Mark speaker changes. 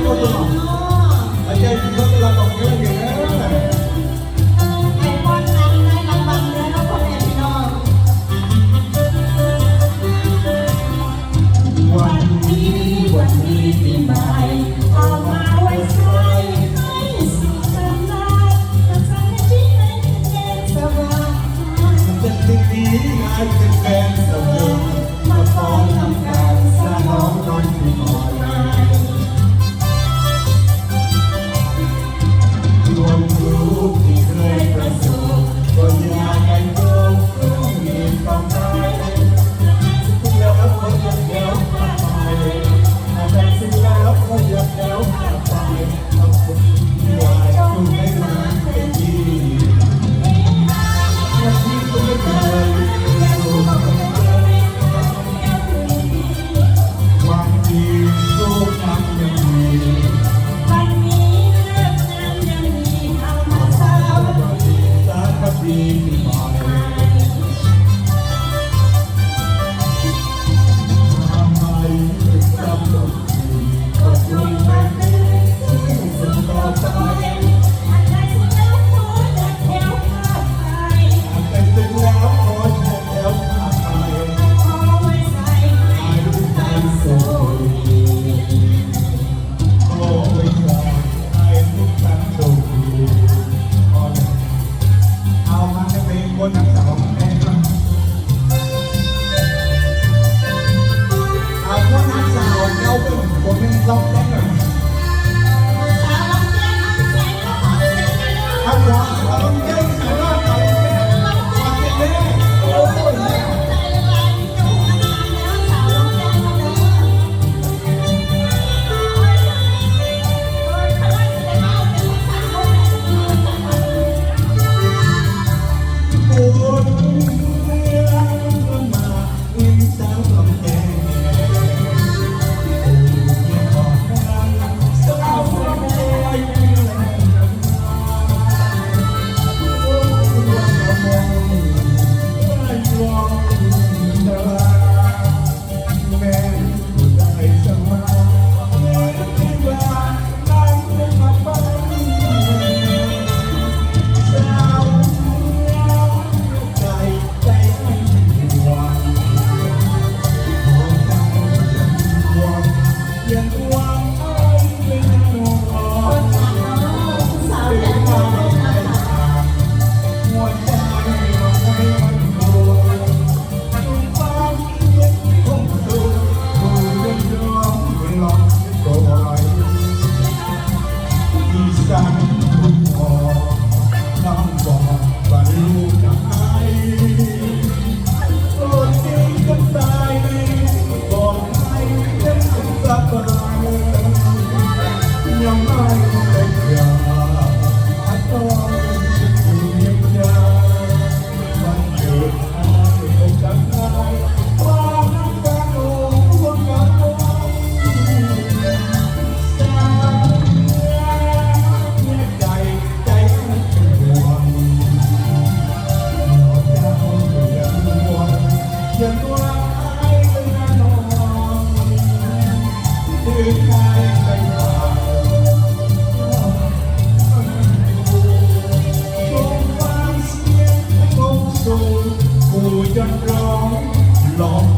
Speaker 1: คนตัวอาจารย์ที่เขาจะรับของเยอะอยู่นะ
Speaker 2: ไอ้บอลนั้นในลำบังเนื้อน้องพ่อแม่พี่น้อง
Speaker 1: วันนี้ปีใหม่
Speaker 2: เอามาไว้ใช้ให้สุขสำราญแต่สังที่ให้เย็นสบาย
Speaker 1: มันจะติดดีงานเป็นแฟนสมบูรณ์มาฟ้องทำการสร้างน้องนอนที่นอนรวมรูปที่เคยประสบก็อยากให้โลกมีความหมายแล้วคนจะเดียวผ่านไปแต่สิ่งแล้วคนจะเดียวผ่านไปเอาคนที่วายคุณไม่มาเป็นดีวันนี้ก็ไม่เคยสู้ความดีสู้กันยังมี
Speaker 2: วันนี้เลิกงานยังมีเอามาเช้า
Speaker 1: สาธบีปีใหม่ทำไมถึงจำต้องดีขอบคุณแม่ที่สุดต่อไป
Speaker 2: อันใดสุดแล้วขอจะแถวข้าไป
Speaker 1: อาจจะถึงแล้วขอเชิญแล้วพาไป
Speaker 2: เอาไว้ใส่ให้
Speaker 1: ให้
Speaker 2: ทุ
Speaker 1: ทุ
Speaker 2: ก
Speaker 1: ก
Speaker 2: ท่า
Speaker 1: ท่าน น
Speaker 2: สุ
Speaker 1: สุ
Speaker 2: ข
Speaker 1: ขดีโอ้ยใจให้ทุกท่านสุขดีเอามาจะเป็นคนทั้งสองแม่เอาคนทั้งสองเอาเป็นคนเป็นสองแม่
Speaker 2: สาวลำเต้นอันใส่ก็ขอเสียงกันเลย
Speaker 1: ถ้าหัวเราต้องเย้ใส่รอดเอาแม่มาเจ๊โอ้ยแม่
Speaker 2: ใจละลายจุกนานแล้วสาวลำเต้นมาเลยโอ้ยพลังจะมาเป็นสาวแม่ที่ยืนจังหวะ
Speaker 1: ปวดเมื่อมาอินสาวลำแก่ยังขอนั่งสาวลำแก่ยังหวังไอ้เป็นนอน
Speaker 2: สาวแดงร้องนะคะ
Speaker 1: หัวใจเราไม่มันกลัวความเย็นคงสูงผู้ยังยอมลองก่อยที่สั่งทุกพอน้องบอกว่าลูกจะให้โปรดจริงกันตายบอกให้ยังสบายยังไม่ได้ยาต้องเยียวยาวันเกิดให้ผมจำได้ความรักกันโอ้คนกันไว้สายเนี่ยใจมันเป็นห่วงหัวใจยังห่วงยังหวังให้เป็นนอนถึงใครไปหากูจะร้อง